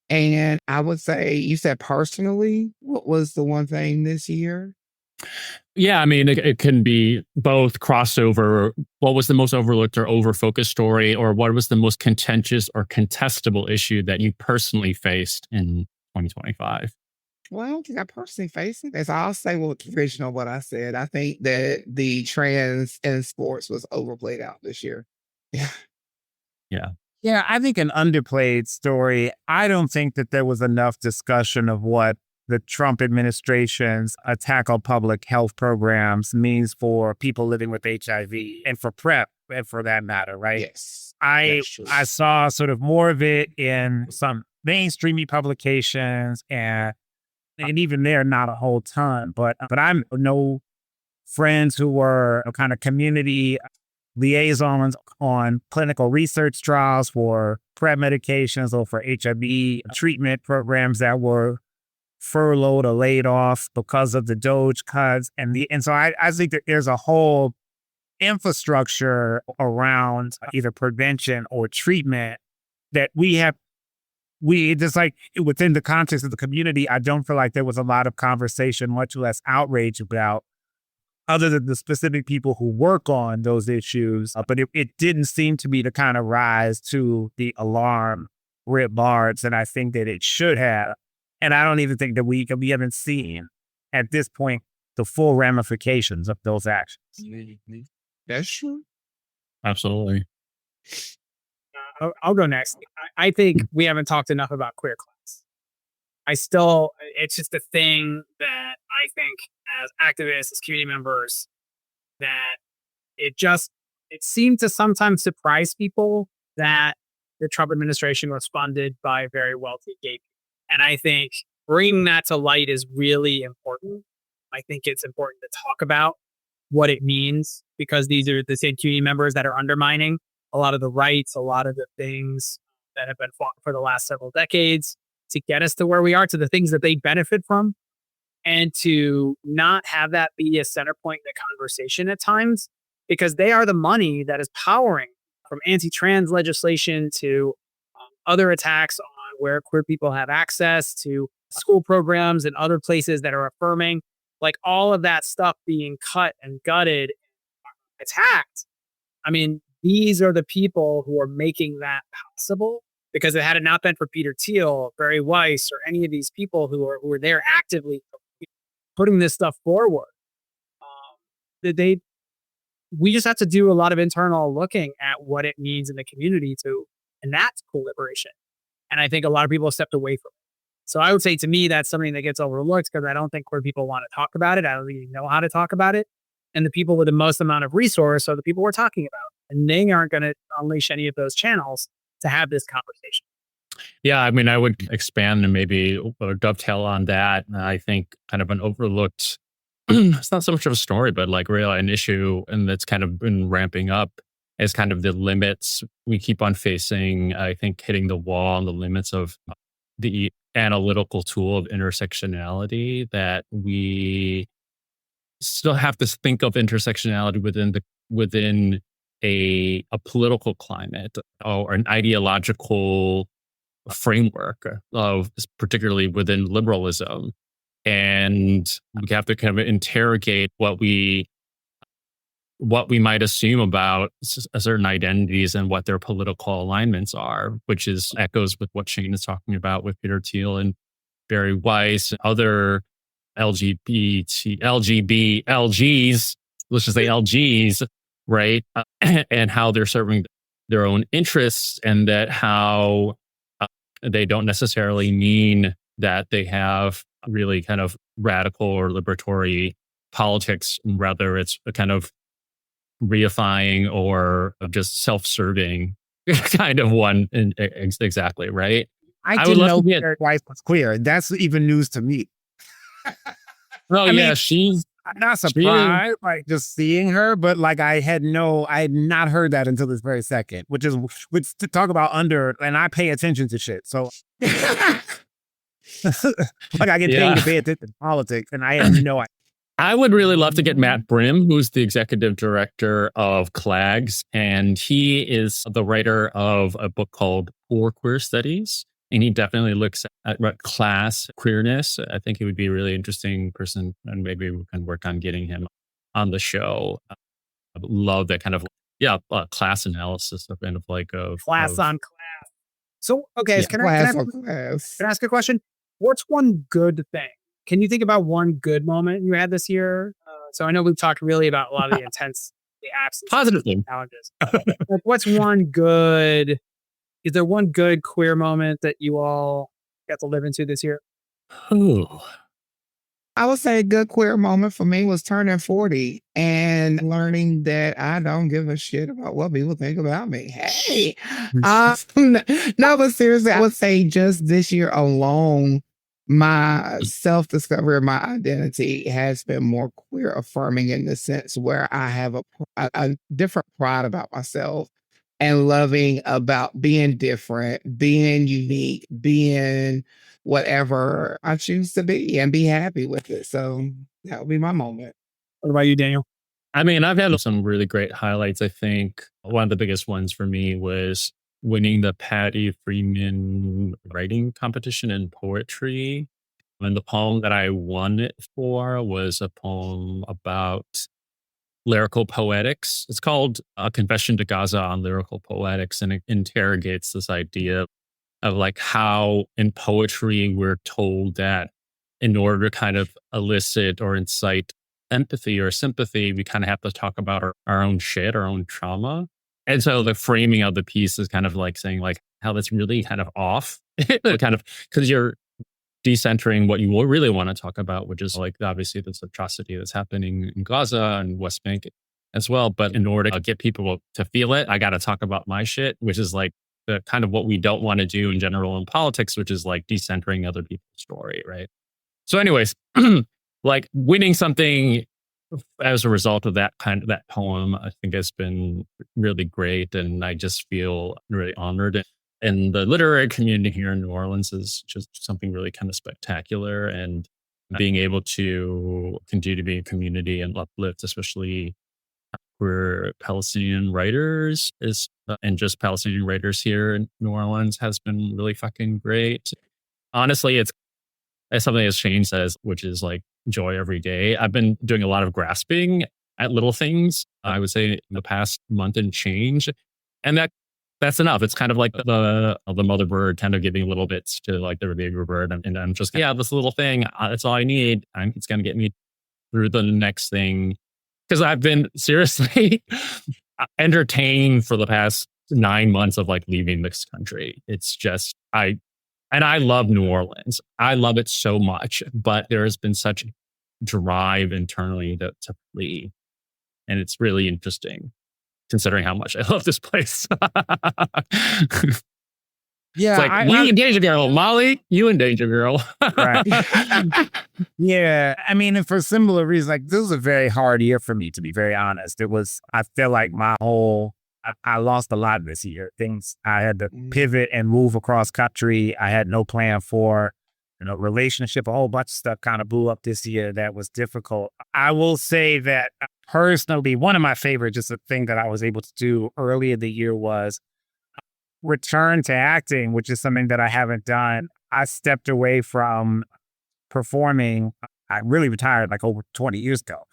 Speaker 2: And I would say, you said personally, what was the one thing this year?
Speaker 3: Yeah, I mean, it can be both crossover. What was the most overlooked or overfocused story, or what was the most contentious or contestable issue that you personally faced in 2025?
Speaker 2: Well, I don't think I personally face it. As I'll say what's original what I said. I think that the trans in sports was overplayed out this year. Yeah.
Speaker 3: Yeah.
Speaker 4: Yeah, I think an underplayed story. I don't think that there was enough discussion of what the Trump administration's attack on public health programs means for people living with HIV and for PrEP, and for that matter, right?
Speaker 2: Yes.
Speaker 4: I
Speaker 2: That's true.
Speaker 4: I saw sort of more of it in some mainstreamy publications, and even there, not a whole ton. But I know friends who were kind of community liaisons on clinical research trials for PrEP medications or for HIV treatment programs that were furloughed or laid off because of the Doge cuts. And so I think that there's a whole infrastructure around either prevention or treatment that we just, like, within the context of the community, I don't feel like there was a lot of conversation, much less outrage about, other than the specific people who work on those issues. But it didn't seem to be to kind of rise to the alarm writ large, and I think that it should have. And I don't even think that we haven't seen at this point the full ramifications of those actions.
Speaker 2: That's true.
Speaker 3: Absolutely.
Speaker 1: I'll go next. I think we haven't talked enough about queer class. It's just a thing that I think as activists, as community members, that it seemed to sometimes surprise people that the Trump administration was funded by very wealthy gay people. And I think bringing that to light is really important. I think it's important to talk about what it means, because these are the same community members that are undermining a lot of the rights, a lot of the things that have been fought for the last several decades to get us to where we are, to the things that they benefit from, and to not have that be a center point in the conversation at times, because they are the money that is powering, from anti-trans legislation to other attacks on where queer people have access to school programs and other places that are affirming, like all of that stuff being cut and gutted, attacked. I mean, these are the people who are making that possible, because had it not been for Peter Thiel, Barry Weiss, or any of these people who were there actively putting this stuff forward, we just have to do a lot of internal looking at what it means in the community and that's cool liberation. And I think a lot of people have stepped away from it. So I would say, to me, that's something that gets overlooked, because I don't think queer people want to talk about it. I don't even know how to talk about it. And the people with the most amount of resource are the people we're talking about. And they aren't going to unleash any of those channels to have this conversation.
Speaker 3: Yeah, I mean, I would expand and maybe dovetail on that. I think kind of an overlooked, it's not so much of a story, but like really an issue, and that's kind of been ramping up, is kind of the limits we keep on facing. I think hitting the wall and the limits of the analytical tool of intersectionality, that we still have to think of intersectionality within a political climate or an ideological framework of, particularly within liberalism. And we have to kind of interrogate what we might assume about certain identities and what their political alignments are, which echoes with what Shane is talking about with Peter Thiel and Barry Weiss, other LGs, let's just say LGs, right? And how they're serving their own interests, and that how they don't necessarily mean that they have really kind of radical or liberatory politics, whether it's a kind of reifying or just self-serving kind of one. Exactly, right?
Speaker 4: I
Speaker 3: would
Speaker 4: didn't
Speaker 3: love
Speaker 4: know
Speaker 3: to get.
Speaker 4: their wife was queer. That's even news to me.
Speaker 3: Oh
Speaker 4: I
Speaker 3: yeah,
Speaker 4: mean,
Speaker 3: she's
Speaker 4: I'm not
Speaker 3: she is.
Speaker 4: surprised, like just seeing her, but like I had not heard that until this very second, which to talk about and I pay attention to shit. So like I get paid
Speaker 3: Yeah.
Speaker 4: to pay attention to politics, and I had no idea.
Speaker 3: I would really love to get Matt Bynum, who's the executive director of CLAGS, and he is the writer of a book called Poor Queer Studies. And he definitely looks at class queerness. I think he would be a really interesting person, and maybe we can work on getting him on the show. I would love that kind of class analysis of kind of like
Speaker 1: Class on class. So, okay,
Speaker 3: Yeah.
Speaker 1: can I ask a question? What's one good thing? Can you think about one good moment you had this year? So I know we've talked really about a lot of the absence
Speaker 3: positive
Speaker 1: of
Speaker 3: thing.
Speaker 1: challenges. Like, what's one good? Is there one good queer moment that you all got to live into this year?
Speaker 3: Ooh.
Speaker 2: I would say a good queer moment for me was turning 40 and learning that I don't give a shit about what people think about me. Hey, no, but seriously, I would say just this year alone, my self-discovery of my identity has been more queer affirming in the sense where I have a different pride about myself and loving about being different, being unique, being whatever I choose to be and be happy with it. So that would be my moment.
Speaker 1: What about you, Daniel?
Speaker 3: I mean, I've had some really great highlights. I think one of the biggest ones for me was winning the Patty Freeman writing competition in poetry. And the poem that I won it for was a poem about lyrical poetics. It's called A Confession to Gaza on Lyrical Poetics, and it interrogates this idea of like how in poetry we're told that in order to kind of elicit or incite empathy or sympathy, we kind of have to talk about our own shit, our own trauma. And so the framing of the piece is kind of like saying like how that's really kind of off, kind of because you're decentering what you really want to talk about, which is like obviously this atrocity that's happening in Gaza and West Bank as well. But in order to get people to feel it, I got to talk about my shit, which is like the kind of what we don't want to do in general in politics, which is like decentering other people's story, right? So anyways, like winning something as a result of that poem, I think has been really great. And I just feel really honored. And the literary community here in New Orleans is just something really kind of spectacular. And being able to continue to be a community and uplift, especially queer Palestinian writers and just Palestinian writers here in New Orleans has been really fucking great. Honestly, it's something as Shane says, which is like joy every day. I've been doing a lot of grasping at little things, I would say in the past month and change. And that's enough. It's kind of like the mother bird kind of giving little bits to like the bigger bird. And I'm just, this little thing, that's all I need. It's going to get me through the next thing. Because I've been seriously entertained for the past 9 months of like leaving this country. It's just, I love New Orleans. I love it so much, but there has been such drive internally to flee. And it's really interesting considering how much I love this place.
Speaker 4: Yeah,
Speaker 3: it's like me and Danger Girl, Molly, you and Danger Girl.
Speaker 4: Right. Yeah, I mean, and for similar reasons, like this was a very hard year for me, to be very honest. I feel like I lost a lot this year. I had to pivot and move across country. I had no plan for, relationship. A whole bunch of stuff kind of blew up this year that was difficult. I will say that personally, one of my favorite, just a thing that I was able to do early in the year was return to acting, which is something that I haven't done. I stepped away from performing. I really retired like over 20 years ago.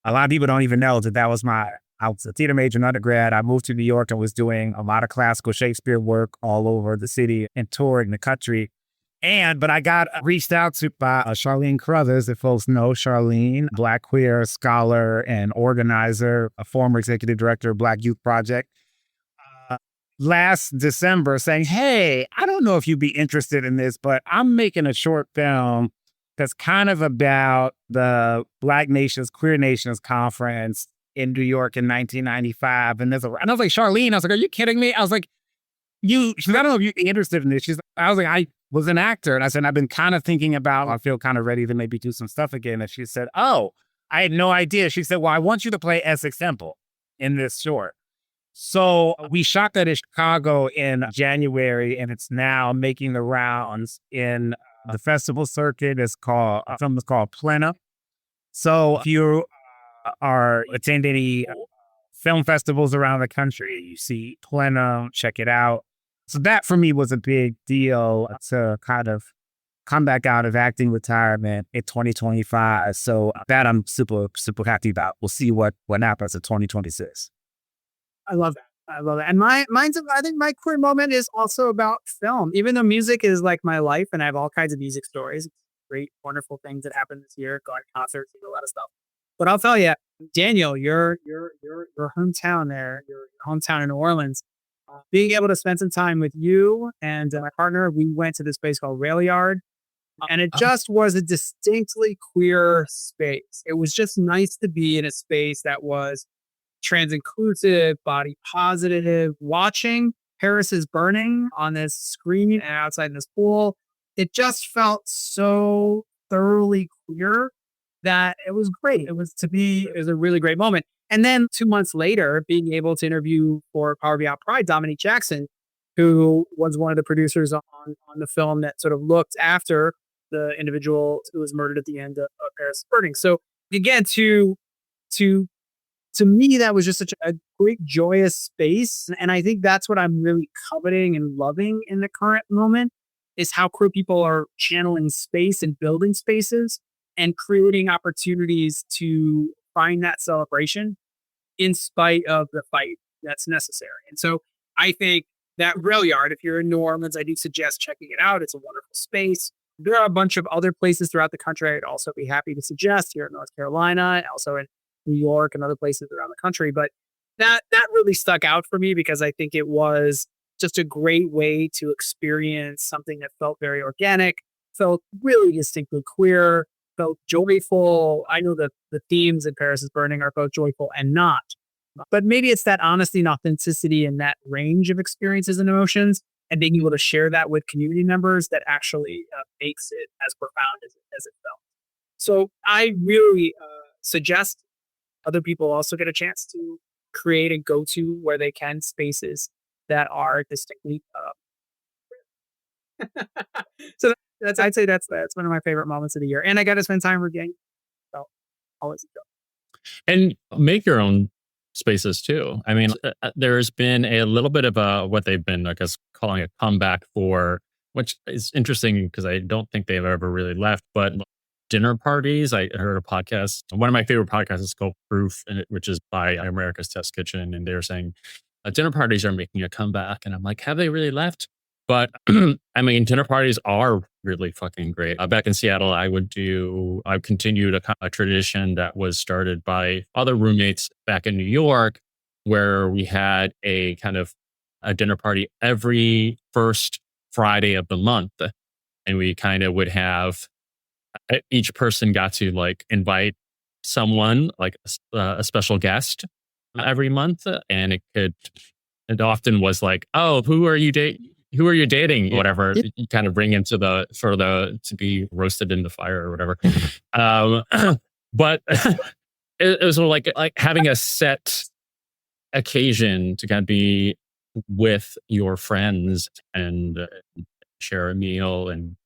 Speaker 4: A lot of people don't even know that I was a theater major in undergrad. I moved to New York and was doing a lot of classical Shakespeare work all over the city and touring the country. But I got reached out to by Charlene Carruthers, if folks know Charlene, Black queer scholar and organizer, a former executive director of Black Youth Project. last December saying, hey, I don't know if you'd be interested in this, but I'm making a short film that's kind of about the Black Nations, Queer Nations Conference in New York in 1995. And I was like, Charlene, I was like, are you kidding me? I was like, she's like, I don't know if you're interested in this. I was like, I was an actor. And I said, I've been kind of thinking about, I feel kind of ready to maybe do some stuff again. And she said, oh, I had no idea. She said, well, I want you to play Essex Temple in this short. So we shot that in Chicago in January, and it's now making the rounds in the festival circuit. Film is called Plena. So if you are attending any film festivals around the country, you see Plena, check it out. So that for me was a big deal to kind of come back out of acting retirement in 2025. So that I'm super, super happy about. We'll see what happens in 2026.
Speaker 1: I love that. I love it. And I think my queer moment is also about film. Even though music is like my life and I have all kinds of music stories, great, wonderful things that happened this year, going to concerts, a lot of stuff. But I'll tell you, Daniel, your hometown there, your hometown in New Orleans, being able to spend some time with you and my partner, we went to this place called Rail Yard. And it just was a distinctly queer space. It was just nice to be in a space that was trans inclusive, body positive, watching Paris is Burning on this screen and outside in this pool. It just felt so thoroughly queer that it was great. It was a really great moment. And then 2 months later, being able to interview for Power Beyond Pride, Dominique Jackson, who was one of the producers on the film that sort of looked after the individual who was murdered at the end of Paris is Burning. So again, to me, that was just such a great, joyous space. And I think that's what I'm really coveting and loving in the current moment is how queer people are channeling space and building spaces and creating opportunities to find that celebration in spite of the fight that's necessary. And so I think that Rail Yard, if you're in New Orleans, I do suggest checking it out. It's a wonderful space. There are a bunch of other places throughout the country I'd also be happy to suggest here in North Carolina, also in New York and other places around the country. But that really stuck out for me because I think it was just a great way to experience something that felt very organic, felt really distinctly queer, felt joyful. I know that the themes in Paris is Burning are both joyful and not. But maybe it's that honesty and authenticity and that range of experiences and emotions and being able to share that with community members that actually makes it as profound as it felt. So I really suggest other people also get a chance to create and go to where they can spaces that are distinctly. So I'd say that's one of my favorite moments of the year, and I got to spend time with gang. So always enjoy.
Speaker 3: And make your own spaces too. I mean, there's been a little bit of what they've been, I guess, calling a comeback for, which is interesting because I don't think they've ever really left, but dinner parties. I heard a podcast. One of my favorite podcasts is called Proof, which is by America's Test Kitchen. And they were saying dinner parties are making a comeback. And I'm like, have they really left? But I mean, dinner parties are really fucking great. Back in Seattle, I continued a tradition that was started by other roommates back in New York, where we had a kind of a dinner party every first Friday of the month. And we kind of would have, each person got to like invite someone, like a special guest every month. And it often was like, oh, who are you dating? Whatever. You kind of bring into to be roasted in the fire or whatever. But it was like having a set occasion to kind of be with your friends and share a meal and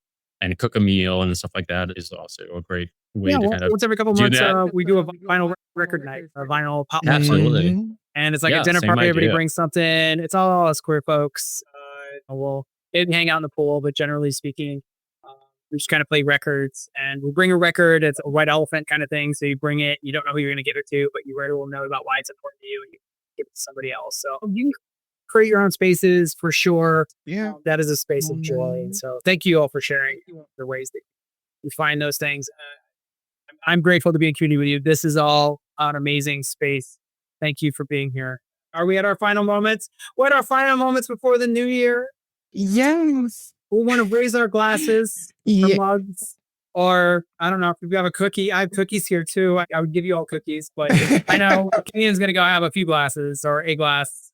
Speaker 3: cook a meal and stuff like that is also a great way to kind of
Speaker 1: once every couple months we do a vinyl record night, a vinyl pop night.
Speaker 3: Absolutely.
Speaker 1: And it's like a dinner party. Everybody brings something. It's all us queer folks. We'll maybe hang out in the pool, but generally speaking, we just kind of play records. And we'll bring a record. It's a white elephant kind of thing. So you bring it. You don't know who you're going to give it to, but you really will know about why it's important to you. And you give it to somebody else. So you can create your own spaces for sure.
Speaker 2: Yeah.
Speaker 1: That is a space of joy. And so thank you all for sharing the ways that you find those things. I'm grateful to be in community with you. This is all an amazing space. Thank you for being here. Are we at our final moments? What are our final moments before the new year?
Speaker 2: Yes.
Speaker 1: We want to raise our glasses or
Speaker 2: Yeah.
Speaker 1: mugs. Or I don't know if you have a cookie. I have cookies here too. I would give you all cookies, but I know Kenyon's gonna go have a few glasses or a glass,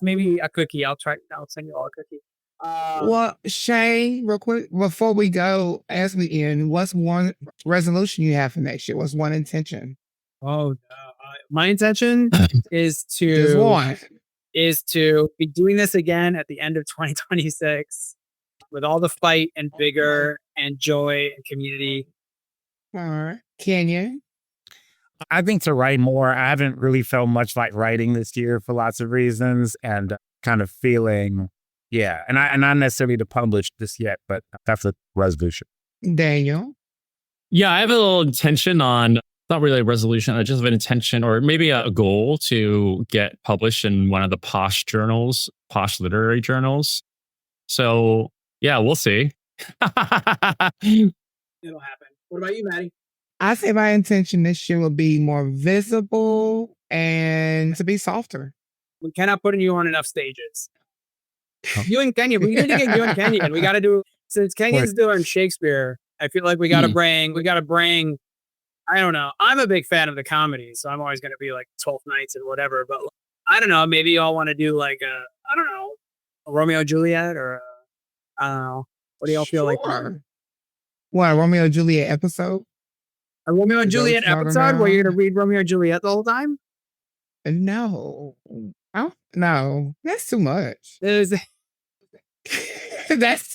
Speaker 1: maybe a cookie. I'll send you all a cookie.
Speaker 2: Well, Shane, real quick, before we go, as we end, what's one resolution you have for next year? What's one intention?
Speaker 1: My intention is
Speaker 2: Just one.
Speaker 1: to be doing this again at the end of 2026 with all the fight and vigor and joy and community.
Speaker 2: All right. Kenyon?
Speaker 4: I think to write more. I haven't really felt much like writing this year for lots of reasons, and kind of feeling, and not necessarily to publish this yet, but that's a resolution.
Speaker 2: Daniel?
Speaker 3: Yeah, I have a little intention on, not really a resolution, I just have an intention or maybe a goal to get published in one of the posh literary journals. So yeah, we'll see.
Speaker 1: It'll happen. What about you, Mattie?
Speaker 2: I say my intention this year will be more visible and to be softer.
Speaker 1: We cannot put you on enough stages. You and Kenyon, we need to get you and Kenyon. We got to do, since Kenyon's doing Shakespeare, I feel like we got to bring, I don't know. I'm a big fan of the comedy, so I'm always going to be like 12th Nights and whatever, but I don't know. Maybe y'all want to do like a Romeo and Juliet or I don't know. What do y'all feel like?
Speaker 2: What, a Romeo and Juliet episode?
Speaker 1: A Romeo and Juliet episode where you're going to read Romeo and Juliet the whole time?
Speaker 2: No. No. That's too much.
Speaker 1: That's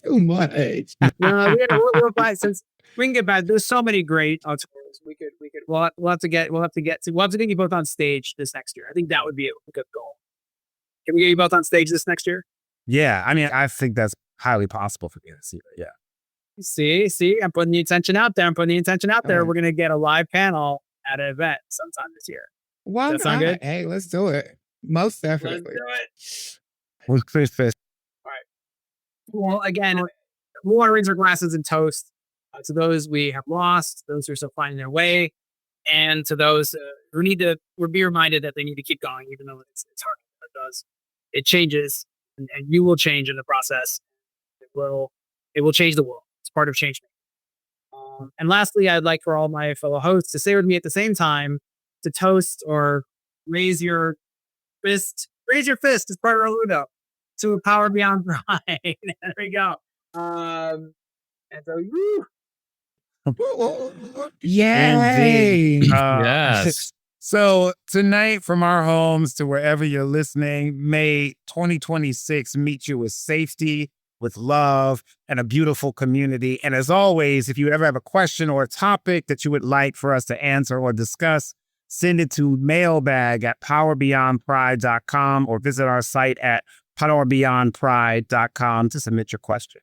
Speaker 2: too much.
Speaker 1: No, we'll find, since we can get back. There's so many great authors. We'll have to get you both on stage this next year. I think that would be a good goal. Can we get you both on stage this next year?
Speaker 4: Yeah, I mean, I think that's highly possible for me this year. Yeah.
Speaker 1: See, I'm putting the intention out there. We're going to get a live panel at an event sometime this year.
Speaker 2: Why
Speaker 1: Does that sound good?
Speaker 2: Hey, let's do it. Most definitely.
Speaker 1: Let's do it.
Speaker 4: With Chris Fish.
Speaker 1: All right. Well, again, we want to raise our glasses and toast to those we have lost, those who are still finding their way, and to those who need to be reminded that they need to keep going, even though it's hard. It does. It changes, and you will change in the process. It will change the world. It's part of change making. And lastly, I'd like for all my fellow hosts to say with me at the same time to toast or raise your fist. Raise your fist as part of Ludo to a power beyond pride. There we go. And so,
Speaker 2: yay!
Speaker 3: Yes.
Speaker 4: So tonight, from our homes to wherever you're listening, may 2026 meet you with safety, with love, and a beautiful community. And as always, if you ever have a question or a topic that you would like for us to answer or discuss, send it to mailbag@powerbeyondpride.com or visit our site at powerbeyondpride.com to submit your question.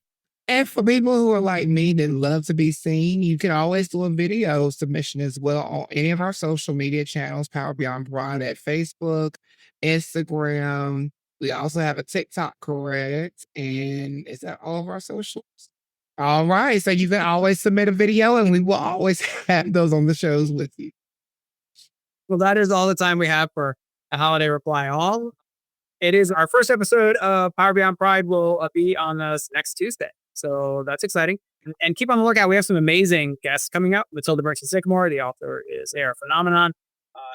Speaker 2: And for people who are like me that love to be seen, you can always do a video submission as well on any of our social media channels, Power Beyond Pride at Facebook, Instagram. We also have a TikTok, correct? And is that all of our socials? All right. So you can always submit a video and we will always have those on the shows with you.
Speaker 1: Well, that is all the time we have for a holiday reply all. It is our first episode of Power Beyond Pride will be on this next Tuesday. So that's exciting. And keep on the lookout. We have some amazing guests coming up. Matilda Burks and Sycamore, the author is Air Phenomenon,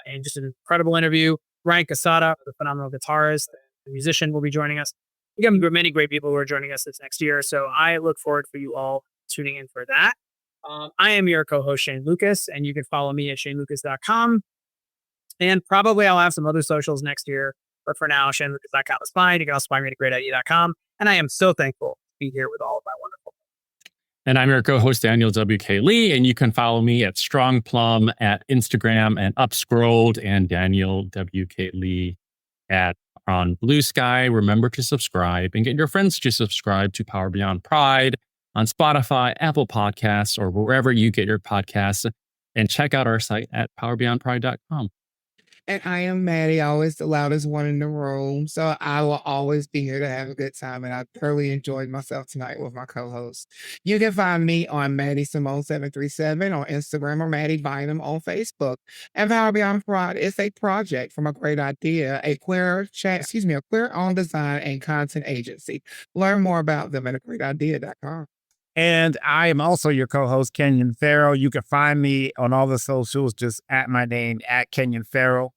Speaker 1: and just an incredible interview. Ryan Casada, the phenomenal guitarist and musician, will be joining us. We got many great people who are joining us this next year. So I look forward for you all tuning in for that. I am your co-host, Shane Lukas, and you can follow me at shanelukas.com. And probably I'll have some other socials next year. But for now, shanelukas.com is fine. You can also find me at greatidea.com. And I am so thankful to be here with all of my wonderful.
Speaker 3: And I'm your co-host, Daniel W.K. Lee, and you can follow me at Strong Plum at Instagram and Upscrolled and Daniel W.K. Lee on Blue Sky. Remember to subscribe and get your friends to subscribe to Power Beyond Pride on Spotify, Apple Podcasts, or wherever you get your podcasts. And check out our site at powerbeyondpride.com.
Speaker 2: And I am Mattie, always the loudest one in the room. So I will always be here to have a good time. And I thoroughly enjoyed myself tonight with my co-host. You can find me on Mattie Simone 737 on Instagram or Mattie Bynum on Facebook. And Power Beyond Pride is a project from a great idea, a queer owned design and content agency. Learn more about them at agreatidea.com.
Speaker 4: And I am also your co-host, Kenyon Farrow. You can find me on all the socials, just at my name, at Kenyon Farrow.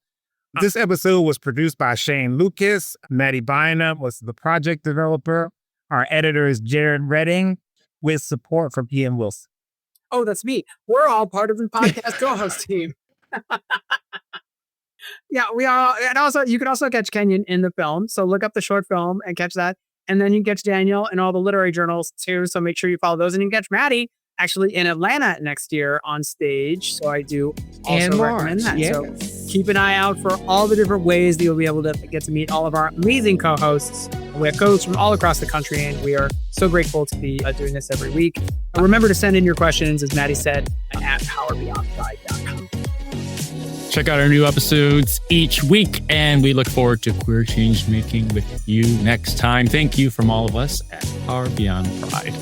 Speaker 4: This episode was produced by Shane Lukas. Mattie Bynum was the project developer. Our editor is Jared Redding, with support from Ian Wilson.
Speaker 1: Oh, that's me. We're all part of the podcast co-host team. Yeah, we are. And also, you can also catch Kenyon in the film. So look up the short film and catch that. And then you can catch Daniel in all the literary journals too. So make sure you follow those. And you can catch Mattie actually in Atlanta next year on stage. So I do also recommend that.
Speaker 2: Yes.
Speaker 1: So keep an eye out for all the different ways that you'll be able to get to meet all of our amazing co-hosts. We have co-hosts from all across the country, and we are so grateful to be doing this every week. Remember to send in your questions, as Mattie said, at powerbeyondpride.com.
Speaker 3: Check out our new episodes each week, and we look forward to queer change making with you next time. Thank you from all of us at Power Beyond Pride.